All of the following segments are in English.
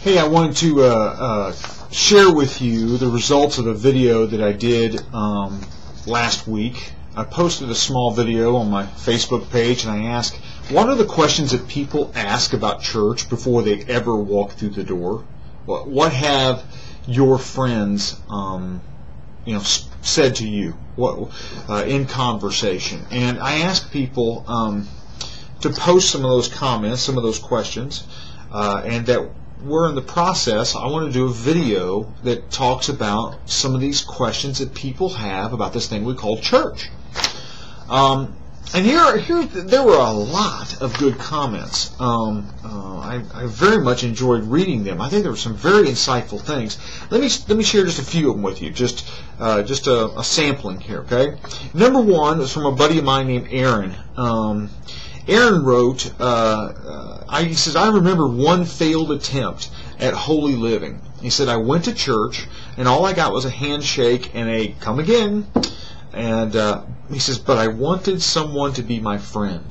Hey, I wanted to share with you the results of a video that I did last week. I posted a small video on my Facebook page, and I asked, what are the questions that people ask about church before they ever walk through the door? What have your friends said to you in conversation? And I asked people to post some of those comments, some of those questions, and that we're in the process. I want to do a video that talks about some of these questions that people have about this thing we call church. And there were a lot of good comments. I very much enjoyed reading them. I think there were some very insightful things. Let me share just a few of them with you. Just a sampling here. Okay. Number one is from a buddy of mine named Aaron. Aaron wrote, he says, I remember one failed attempt at holy living. He said, I went to church, and all I got was a handshake and a come again. And he says, but I wanted someone to be my friend.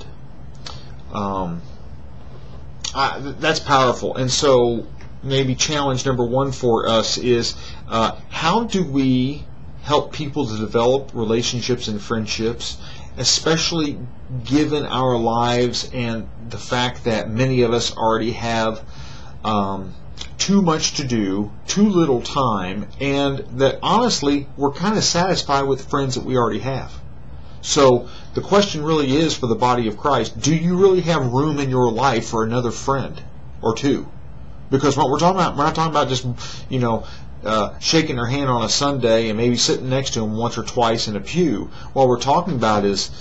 That's powerful. And so maybe challenge number one for us is, how do we help people to develop relationships and friendships, especially given our lives and the fact that many of us already have too much to do, too little time, and that honestly we're kind of satisfied with friends that we already have. So the question really is for the body of Christ, do you really have room in your life for another friend or two? Because what we're talking about, we're not talking about just shaking their hand on a Sunday and maybe sitting next to them once or twice in a pew. What we're talking about is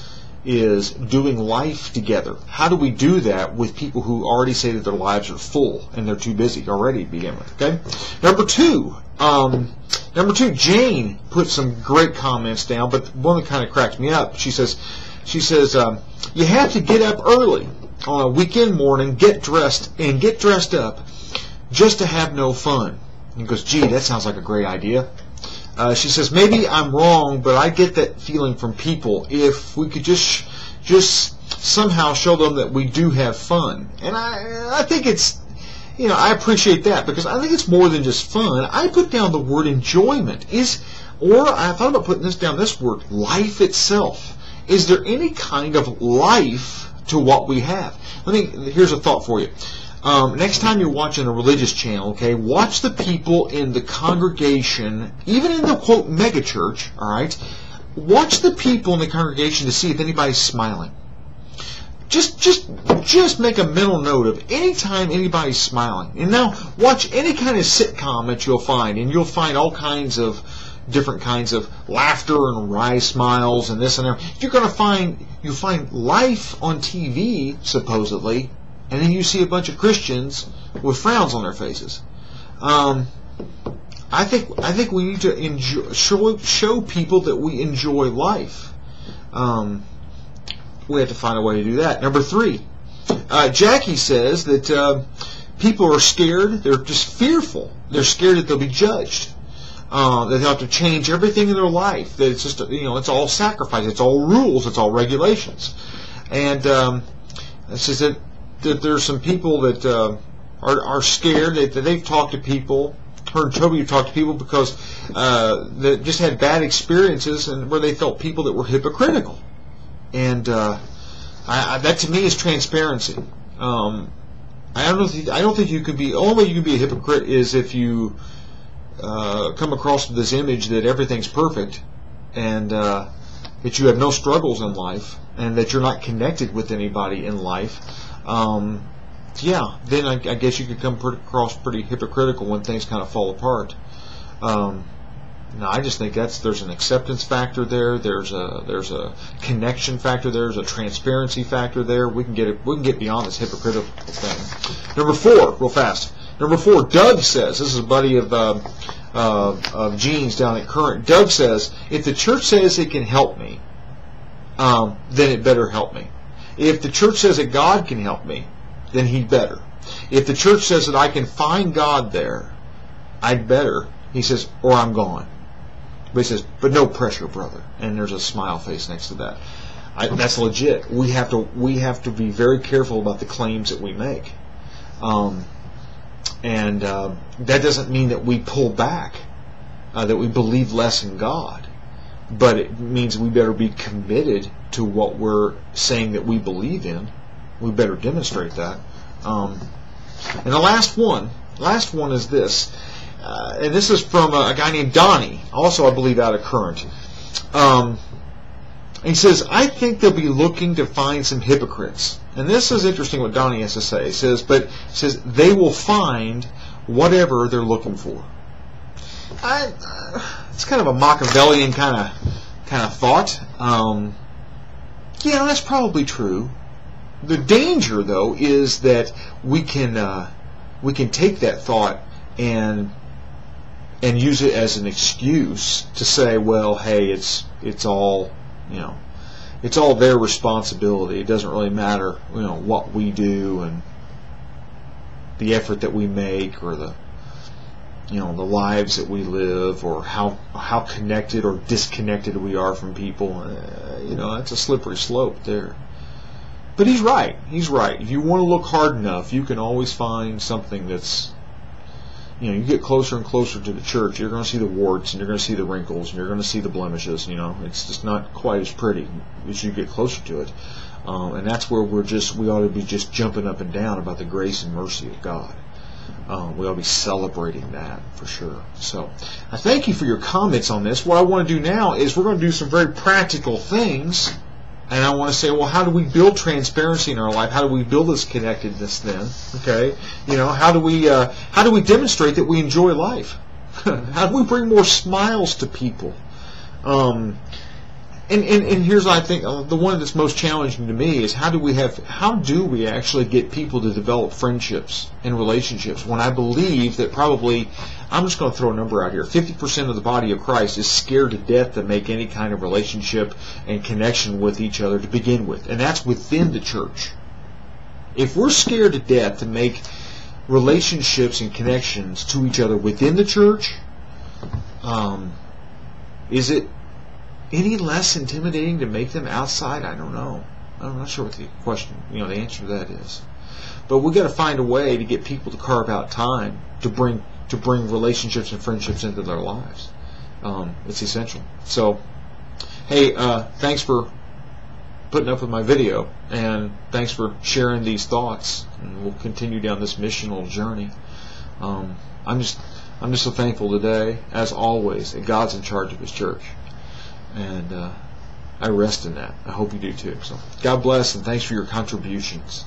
doing life together. How do we do that with people who already say that their lives are full and they're too busy already to begin with? Okay. Number two, Jane put some great comments down, but one that kind of cracks me up. She says, you have to get up early on a weekend morning, get dressed up just to have no fun. And he goes, gee, that sounds like a great idea. She says, maybe I'm wrong, but I get that feeling from people. If we could just somehow show them that we do have fun. And I think it's, I appreciate that, because I think it's more than just fun. I put down the word enjoyment. Or I thought about putting this word, life itself. Is there any kind of life to what we have? Here's a thought for you. Next time you're watching a religious channel, okay, watch the people in the congregation, even in the, quote, mega church, all right, watch the people in the congregation to see if anybody's smiling. Just make a mental note of any time anybody's smiling. And now watch any kind of sitcom that you'll find, and you'll find all kinds of different kinds of laughter and wry smiles and this and that. You'll find life on TV, supposedly, and then you see a bunch of Christians with frowns on their faces. I think we need to show people that we enjoy life. We have to find a way to do that. Number three, Jackie says that people are scared. They're just fearful. They're scared that they'll be judged. That they'll have to change everything in their life. That it's just it's all sacrifice. It's all rules. It's all regulations. And it says that there's some people that are scared, that they've talked to people, her and Toby have talked to people because that just had bad experiences and where they felt people that were hypocritical. And that to me is transparency. I don't think you could be. The only way you can be a hypocrite is if you come across with this image that everything's perfect and that you have no struggles in life and that you're not connected with anybody in life. Then I guess you could come across pretty hypocritical when things kind of fall apart. No, I just think there's an acceptance factor there. There's a connection factor there. There's a transparency factor there. We can get beyond this hypocritical thing. Number four, real fast. Number four, Doug says, this is a buddy of Gene's down at Current. Doug says, if the church says it can help me, then it better help me. If the church says that God can help me, then He better. If the church says that I can find God there, I'd better. He says, or I'm gone. But he says, but no pressure, brother. And there's a smile face next to that. That's legit. We have to be very careful about the claims that we make. And that doesn't mean that we pull back, that we believe less in God, but it means we better be committed to what we're saying that we believe in. We better demonstrate that. And the last one is this, and this is from a guy named Donnie, also I believe out of Current. He says, I think they'll be looking to find some hypocrites. And this is interesting what Donnie has to say. He says, they will find whatever they're looking for. It's kind of a Machiavellian kind of thought. Yeah, that's probably true. The danger, though, is that we can take that thought and use it as an excuse to say, well, hey, it's all, it's all their responsibility. It doesn't really matter, what we do and the effort that we make, or the lives that we live, or how connected or disconnected we are from people. That's a slippery slope there. But he's right. He's right. If you want to look hard enough, you can always find something that's, you get closer and closer to the church, you're going to see the warts, and you're going to see the wrinkles, and you're going to see the blemishes. It's just not quite as pretty as you get closer to it. And that's where we ought to be just jumping up and down about the grace and mercy of God. We ought to be celebrating that for sure. So I thank you for your comments on this. What I want to do now is we're going to do some very practical things. And I want to say, well, how do we build transparency in our life? How do we build this connectedness then? Okay, how do we demonstrate that we enjoy life? How do we bring more smiles to people? And here's what I think the one that's most challenging to me is how do we actually get people to develop friendships and relationships when I believe that probably, I'm just going to throw a number out here, 50% of the body of Christ is scared to death to make any kind of relationship and connection with each other to begin with, and that's within the church. If we're scared to death to make relationships and connections to each other within the church, is it any less intimidating to make them outside? I don't know. I'm not sure what the question, the answer to that is. But we've got to find a way to get people to carve out time to bring relationships and friendships into their lives. It's essential. So, hey, thanks for putting up with my video, and thanks for sharing these thoughts. And we'll continue down this missional journey. I'm just so thankful today, as always, that God's in charge of His church. And I rest in that. I hope you do too. So God bless, and thanks for your contributions.